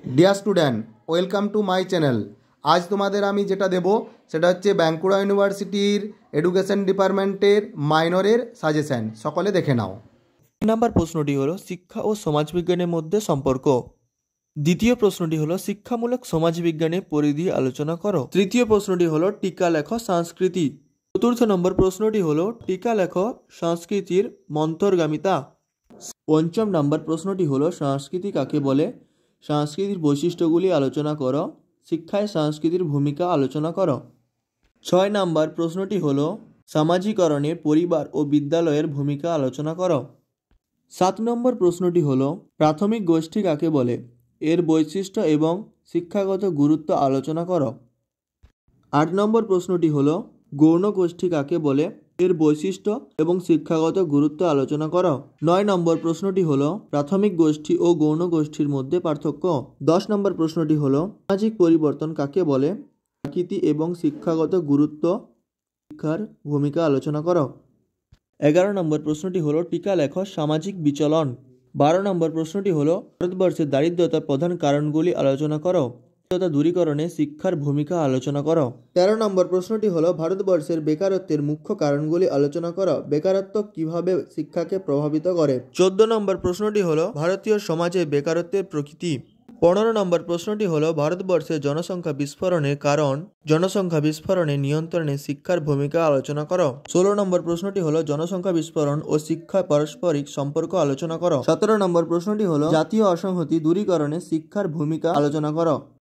Dear student, welcome to my channel. আজ তোমাদের আমি যেটা দেব সেটা হচ্ছে বাঁকুড়া ইউনিভার্সিটির এডুকেশন ডিপার্টমেন্টের মাইনরের সাজেশন। সকলে দেখে নাও। নাম্বার প্রশ্নটি হলো শিক্ষা ও সমাজবিজ্ঞানের মধ্যে সম্পর্ক। দ্বিতীয় প্রশ্নটি হলো শিক্ষামূলক সমাজবিজ্ঞানের পরিধি আলোচনা করো। তৃতীয় প্রশ্নটি হলো টিকা লেখ সংস্কৃতি। চতুর্থ নম্বর প্রশ্নটি হলো টিকা লেখ সংস্কৃতির মন্তর্গামিতা। পঞ্চম নম্বর প্রশ্নটি হলো সংস্কৃতি কাকে বলে, সংস্কৃতির বৈশিষ্ট্যগুলি আলোচনা করো। শিক্ষায় সংস্কৃতির ভূমিকা আলোচনা করো। 6 নম্বর প্রশ্নটি হলো সামাজিকরণে পরিবার ও বিদ্যালয়ের ভূমিকা আলোচনা করো। 7 নম্বর প্রশ্নটি হলো প্রাথমিক গোষ্ঠী কাকে বলে, এর বৈশিষ্ট্য এবং শিক্ষাগত গুরুত্ব আলোচনা করো। 8 নম্বর প্রশ্নটি হলো গৌণ গোষ্ঠী কাকে বলে, এর বৈশিষ্ট্য এবং শিক্ষাগত গুরুত্ব আলোচনা করো। 9 নম্বর প্রশ্নটি হলো প্রাথমিক গোষ্ঠী ও গৌণ গোষ্ঠীর মধ্যে পার্থক্য। 10 নম্বর প্রশ্নটি হলো সামাজিক পরিবর্তন কাকে বলে, প্রকৃতি এবং শিক্ষাগত গুরুত্ব শিক্ষার ভূমিকা আলোচনা করো। 11 নম্বর প্রশ্নটি হলো টিকা লেখ সামাজিক বিচলন। 12 নম্বর প্রশ্নটি হলো ভারতবর্ষের দারিদ্রতার প্রধান কারণগুলি আলোচনা করো। দারিদ্রতা দূরীকরণে শিক্ষার ভূমিকা আলোচনা করো। 13 নম্বর প্রশ্নটি হলো ভারতবর্ষের বেকারত্বের মুখ্য কারণগুলি আলোচনা করো। বেকারত্ব কিভাবে শিক্ষাকে প্রভাবিত করে। 14 নম্বর প্রশ্নটি হলো ভারতীয় সমাজে বেকারত্বের প্রকৃতি। 15 নম্বর প্রশ্নটি হলো ভারতবর্ষের জনসংখ্যা বিস্ফোরণের কারণ, জনসংখ্যা বিস্ফোরণের নিয়ন্ত্রণে শিক্ষার ভূমিকা আলোচনা করো। 16 নম্বর প্রশ্নটি হলো জনসংখ্যা বিস্ফোরণ ও শিক্ষা পারস্পরিক সম্পর্ক আলোচনা করো। 17 নম্বর প্রশ্নটি হলো জাতীয় অসংহতি দূরীকরণে শিক্ষার ভূমিকা আলোচনা করো।